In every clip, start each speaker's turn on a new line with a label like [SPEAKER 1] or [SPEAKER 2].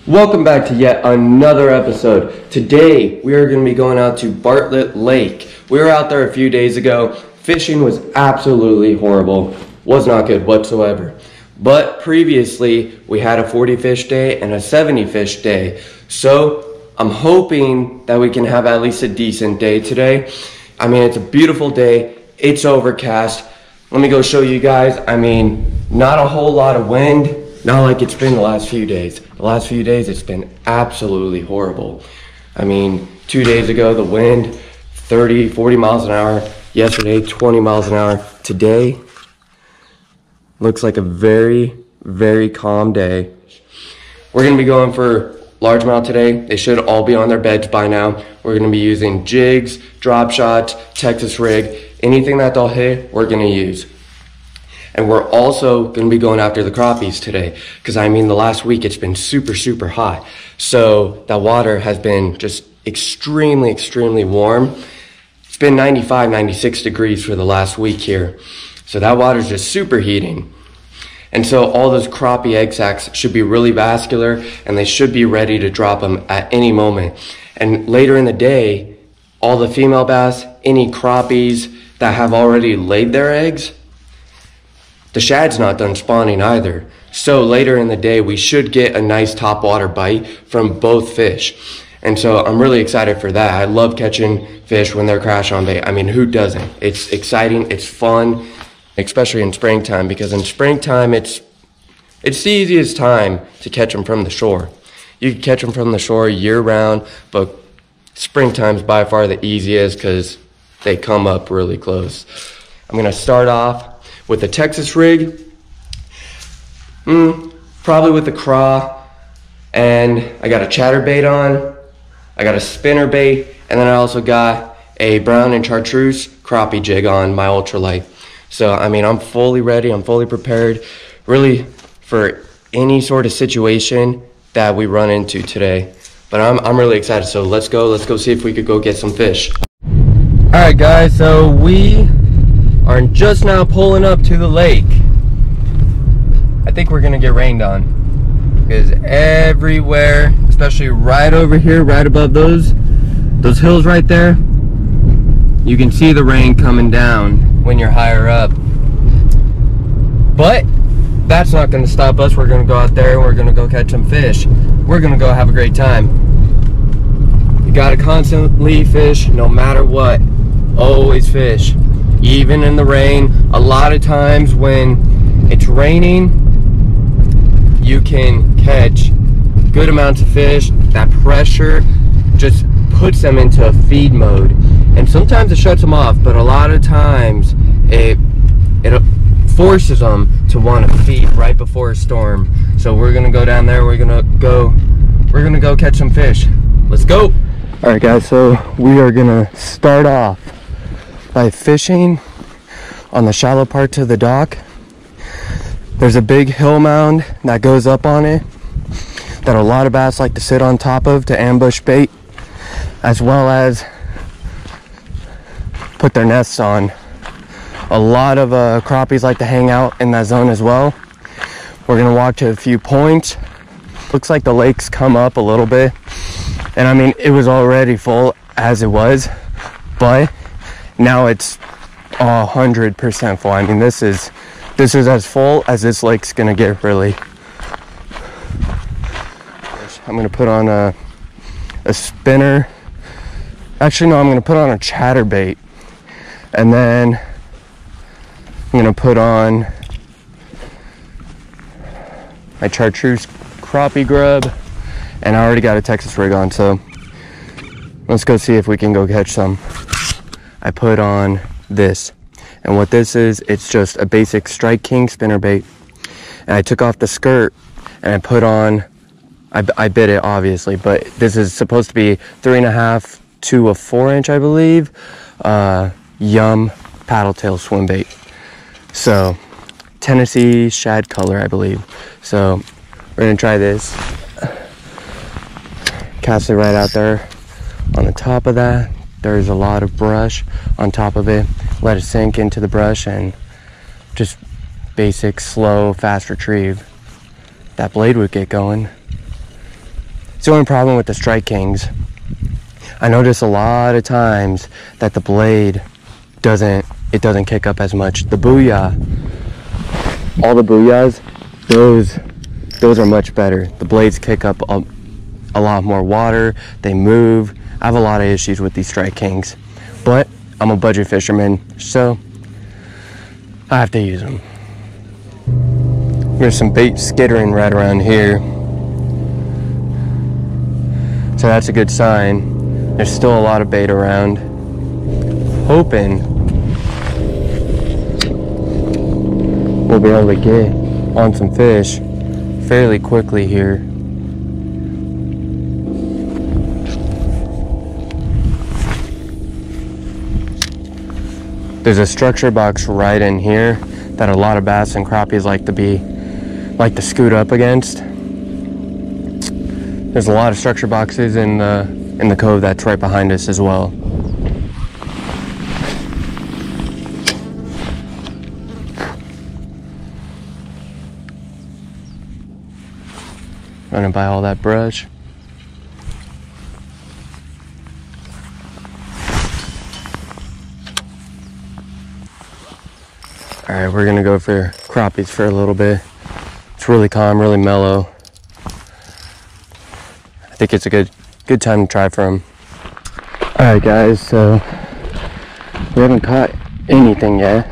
[SPEAKER 1] Welcome back to yet another episode. Today we are going to be going out to Bartlett Lake. We were out there a few days ago. Fishing was absolutely horrible. Was not good whatsoever. But previously we had a 40 fish day and a 70 fish day. So I'm hoping that we can have at least a decent day today. I mean, it's a beautiful day. It's overcast. Let me go show you guys. I mean, not a whole lot of wind. Not like it's been the last few days. The last few days, it's been absolutely horrible. I mean, 2 days ago, the wind, 30, 40 miles an hour. Yesterday, 20 miles an hour. Today, looks like a very, very calm day. We're going to be going for largemouth today. They should all be on their beds by now. We're going to be using jigs, drop shots, Texas rig. Anything that they'll hit, we're going to use. And we're also going to be going after the crappies today. Because, I mean, the last week it's been super, super hot. So that water has been just extremely, extremely warm. It's been 95, 96 degrees for the last week here. So that water's just superheating. And so all those crappie egg sacs should be really vascular. And they should be ready to drop them at any moment. And later in the day, all the female bass, any crappies that have already laid their eggs, the shad's not done spawning either. So later in the day, we should get a nice topwater bite from both fish. And so I'm really excited for that. I love catching fish when they're crash on bait. I mean, who doesn't? It's exciting, it's fun, especially in springtime, because in springtime, it's the easiest time to catch them from the shore. You can catch them from the shore year round, but springtime's by far the easiest because they come up really close. I'm gonna start off with the Texas rig, probably with the craw, and I got a chatterbait on, I got a spinner bait, and then I also got a brown and chartreuse crappie jig on my ultralight. So, I mean, I'm fully ready, I'm fully prepared, really, for any sort of situation that we run into today. But I'm really excited, so let's go see if we could go get some fish. All right, guys, so we are just now pulling up to the lake. I think we're gonna get rained on because everywhere, especially right over here, right above those hills right there, you can see the rain coming down when you're higher up. But that's not gonna stop us. We're gonna go out there and we're gonna go catch some fish. We're gonna go have a great time. You gotta constantly fish no matter what. Always fish. Even in the rain. A lot of times when it's raining, you can catch good amounts of fish. That pressure just puts them into a feed mode. And sometimes it shuts them off, but a lot of times it forces them to want to feed right before a storm. So we're gonna go down there, we're gonna go catch some fish. Let's go. All right, guys, so we are gonna start off by fishing on the shallow parts of the dock. There's a big hill mound that goes up on it that a lot of bass like to sit on top of to ambush bait, as well as put their nests on. A lot of crappies like to hang out in that zone as well. We're gonna walk to a few points. Looks like the lake's come up a little bit, and I mean, it was already full as it was, but now it's 100% full. I mean, this is as full as this lake's gonna get, really. I'm gonna put on a spinner. Actually, no, I'm gonna put on a chatterbait, and then I'm gonna put on my chartreuse crappie grub, and I already got a Texas rig on, so let's go see if we can go catch some. I put on this, and what this is, it's just a basic Strike King spinnerbait, and I took off the skirt and I put on, I bit it obviously, but this is supposed to be 3.5 to a 4-inch, I believe, Yum paddle tail swim bait. So Tennessee shad color, I believe. So we're gonna try this. Cast it right out there on the top of that. There's a lot of brush on top of it. Let it sink into the brush and just basic, slow, fast retrieve. That blade would get going. It's the only problem with the Strike Kings. I notice a lot of times that the blade doesn't kick up as much. The booyah, all the booyahs, those are much better. The blades kick up a lot more water, they move. I have a lot of issues with these Strike Kings, but I'm a budget fisherman, so I have to use them. There's some bait skittering right around here, so that's a good sign. There's still a lot of bait around. Hoping we'll be able to get on some fish fairly quickly here. There's a structure box right in here that a lot of bass and crappies like to scoot up against. There's a lot of structure boxes in the cove that's right behind us as well. Running by all that brush. All right, we're gonna go for crappies for a little bit. It's really calm, really mellow. I think it's a good time to try for them. All right, guys, so we haven't caught anything yet.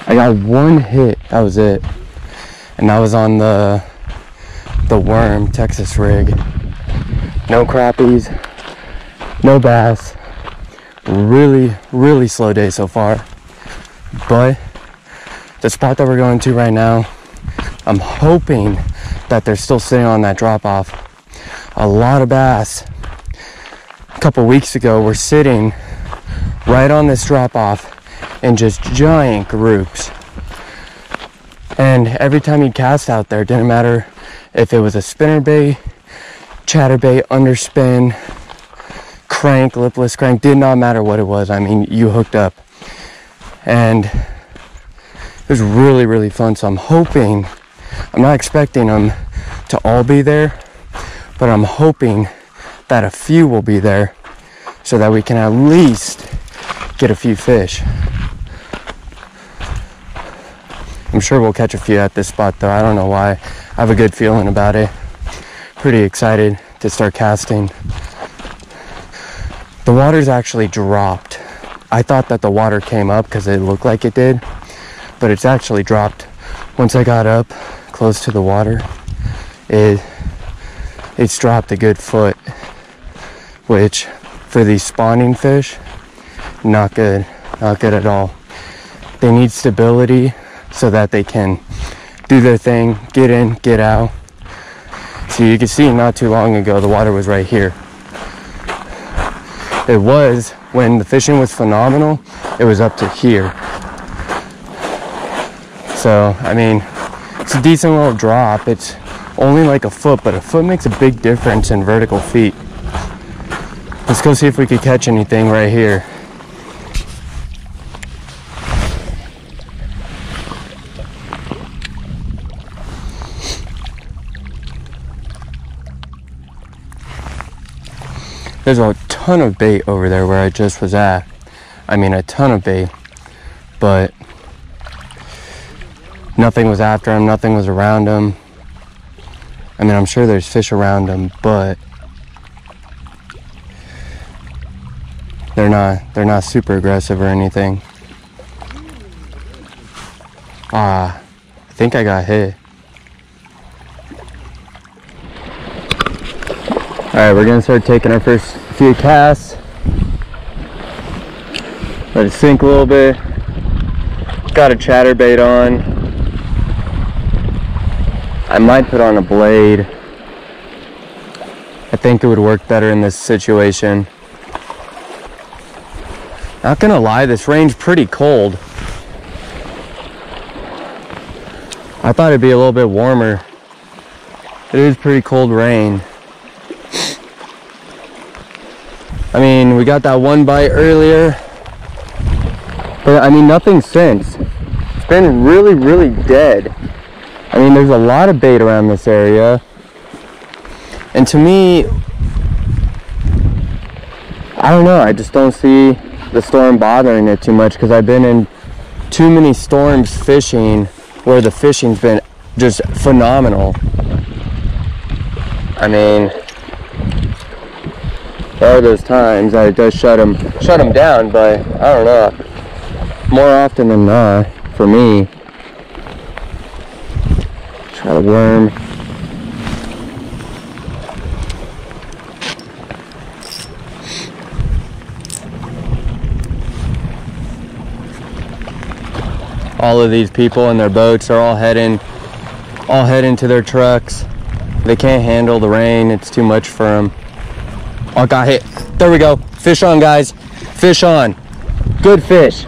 [SPEAKER 1] I got one hit, that was it. And that was on the worm Texas rig. No crappies, no bass. Really slow day so far. But the spot that we're going to right now, I'm hoping that they're still sitting on that drop off. A lot of bass a couple weeks ago were sitting right on this drop off in just giant groups. And every time you'd cast out there, it didn't matter if it was a spinnerbait, chatterbait, underspin, crank, lipless crank, did not matter what it was. I mean, you hooked up. And it was really fun. So I'm hoping, I'm not expecting them to all be there, but I'm hoping that a few will be there so that we can at least get a few fish. I'm sure we'll catch a few at this spot though. I don't know why. I have a good feeling about it. Pretty excited to start casting. The water's actually dropped. I thought that the water came up because it looked like it did, but it's actually dropped. Once I got up close to the water, it's dropped a good foot, which for these spawning fish, not good at all. They need stability so that they can do their thing, get in, get out. So you can see not too long ago, the water was right here. It was, when the fishing was phenomenal, it was up to here. So, I mean, it's a decent little drop. It's only like a foot, but a foot makes a big difference in vertical feet. Let's go see if we could catch anything right here. There's a ton of bait over there where I just was at. I mean, a ton of bait, but nothing was after him, nothing was around him. I mean, I'm sure there's fish around him, but they're not super aggressive or anything. I think I got hit. Alright, we're gonna start taking our first few casts. Let it sink a little bit. Got a chatterbait on. I might put on a blade. I think it would work better in this situation. Not gonna lie, this rain's pretty cold. I thought it'd be a little bit warmer. It is pretty cold rain. I mean, we got that one bite earlier, but I mean, nothing since. It's been really dead. I mean, there's a lot of bait around this area. And to me, I don't know, I just don't see the storm bothering it too much, because I've been in too many storms fishing where the fishing's been just phenomenal. I mean, there are those times I just shut them down, but I don't know, more often than not, for me. Try to worm. All of these people in their boats are all heading to their trucks. They can't handle the rain. It's too much for them. Oh, got hit. There we go. Fish on, guys. Fish on. Good fish.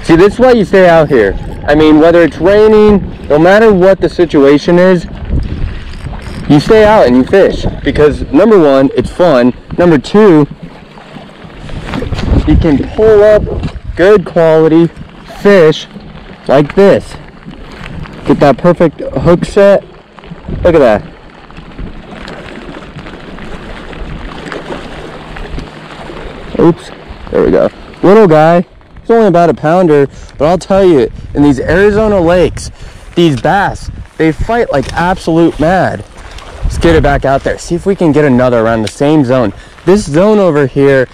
[SPEAKER 1] See, this is why you stay out here. I mean, whether it's raining, no matter what the situation is, you stay out and you fish. Because number one, it's fun. Number two, you can pull up good quality fish like this. Get that perfect hook set. Look at that. Oops, there we go. Little guy, he's only about a pounder, but I'll tell you, in these Arizona lakes, these bass, they fight like absolute mad. Let's get it back out there. See if we can get another around the same zone. This zone over here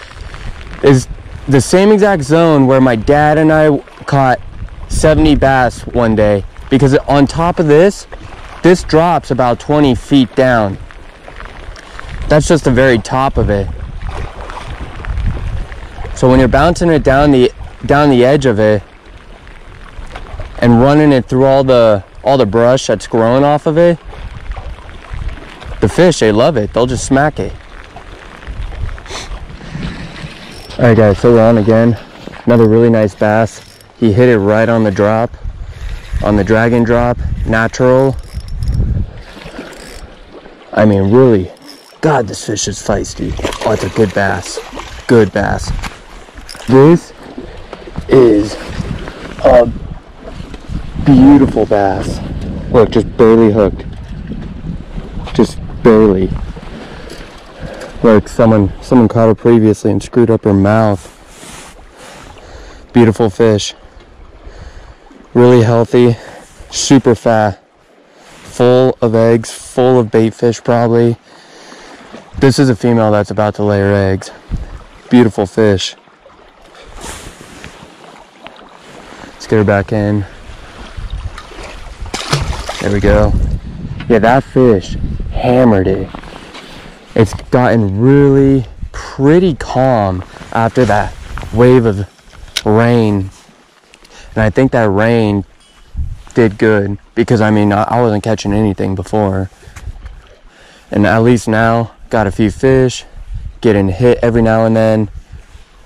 [SPEAKER 1] is the same exact zone where my dad and I caught 70 bass one day, because on top of this drops about 20 feet down. That's just the very top of it. So when you're bouncing it down the edge of it and running it through all the brush that's growing off of it, the fish, they love it. They'll just smack it. All right, guys, so we're on again. Another really nice bass. He hit it right on the drop, on the dragon drop, natural. I mean, really, God, this fish is feisty. Oh, it's a good bass. Good bass. This is a beautiful bass. Look, just barely hooked. Just barely. Like someone caught her previously and screwed up her mouth. Beautiful fish. Really healthy, super fat, full of eggs, full of bait fish probably. This is a female that's about to lay her eggs. Beautiful fish. Let's get her back in. There we go. Yeah, that fish hammered it. It's gotten really pretty calm after that wave of rain. And I think that rain did good, because I mean, I wasn't catching anything before. And at least now, got a few fish, getting hit every now and then.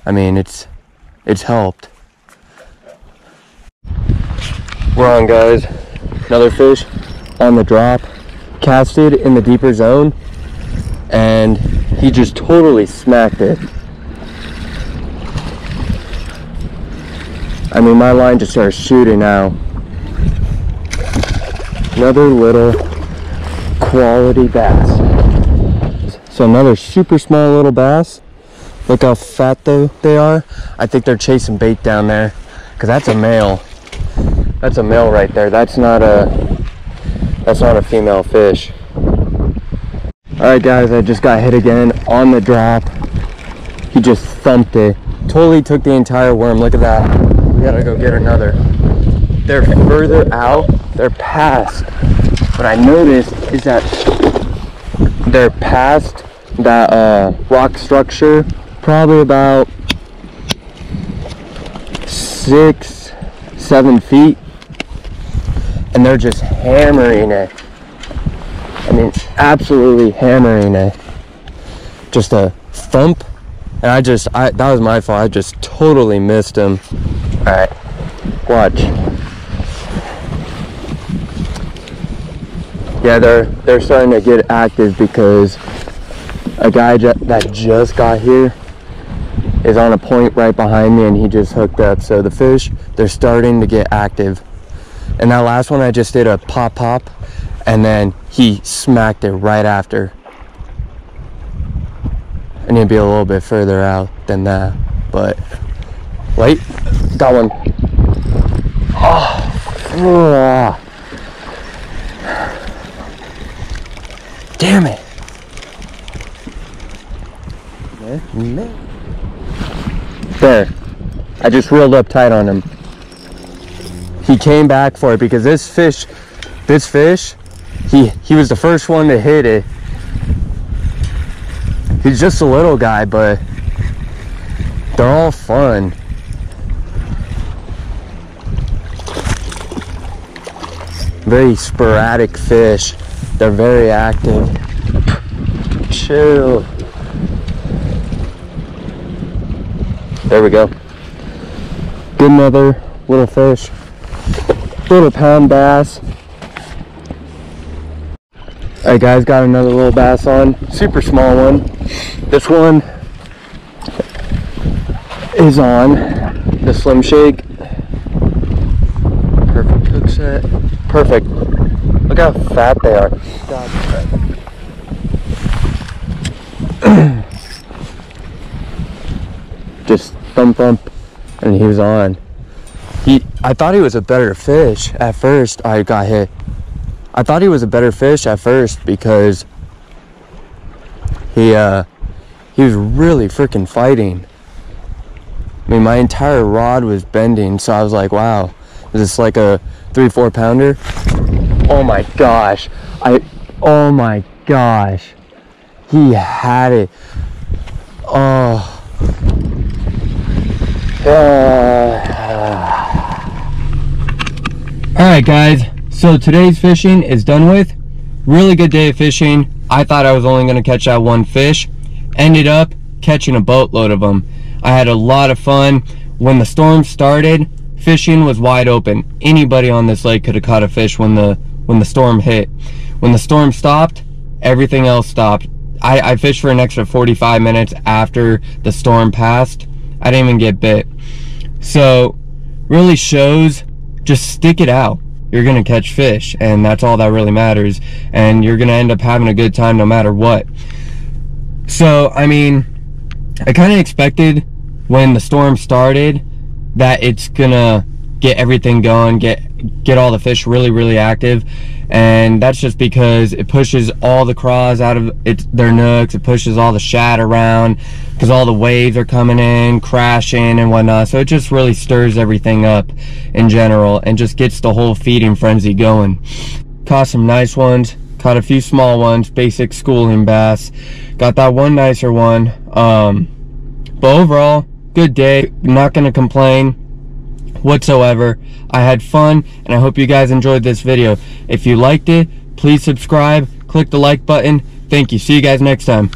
[SPEAKER 1] I mean, it's helped. We're on, guys. Another fish on the drop, casted in the deeper zone, and he just totally smacked it. I mean, my line just started shooting now. Another little quality bass. So another super small little bass. Look how fat though they are. I think they're chasing bait down there, because that's a male. That's a male right there. That's not a female fish. Alright, guys, I just got hit again on the drop. He just thumped it. Totally took the entire worm. Look at that. We gotta go get another. They're further out. They're past. What I noticed is that they're past that rock structure, probably about 6-7 feet, and they're just hammering it. I mean, absolutely hammering it. Just a thump, and that was my fault. I just totally missed him. All right, watch. Yeah, they're starting to get active, because a guy that just got here is on a point right behind me, and he just hooked up. So the fish, they're starting to get active. And that last one, I just did a pop, and then he smacked it right after. I need to be a little bit further out than that, but wait, got one. Oh, damn it. There, I just reeled up tight on him. He came back for it because this fish, he was the first one to hit it. He's just a little guy, but they're all fun. Very sporadic fish. They're very active. Chill. There we go. Good, another little fish. Little pound bass. Alright guys, got another little bass on. Super small one. This one is on the Slim Shake. Perfect hook set. Perfect. Look how fat they are. Just thump, and he was on. I thought he was a better fish at first. I got hit. I thought he was a better fish at first because he was really freaking fighting. I mean, my entire rod was bending, so I was like, wow, is this like a 3-4 pounder? Oh my gosh. Oh my gosh. He had it. Oh. Alright guys, so today's fishing is done with. Really good day of fishing. I thought I was only going to catch that one fish. Ended up catching a boatload of them. I had a lot of fun. When the storm started, fishing was wide open. Anybody on this lake could have caught a fish when the storm hit. When the storm stopped, everything else stopped. I fished for an extra 45 minutes after the storm passed. I didn't even get bit. So really shows, just stick it out. You're gonna catch fish, and that's all that really matters, and you're gonna end up having a good time no matter what. So I mean, I kind of expected when the storm started that it's gonna get everything going, get all the fish really active, and that's just because it pushes all the craws out of their nooks. It pushes all the shad around because all the waves are coming in, crashing and whatnot. So it just really stirs everything up in general and just gets the whole feeding frenzy going. Caught some nice ones, caught a few small ones, basic schooling bass. Got that one nicer one. But overall, good day. Not gonna complain whatsoever. I had fun, and I hope you guys enjoyed this video. If you liked it, please subscribe, click the like button. Thank you. See you guys next time.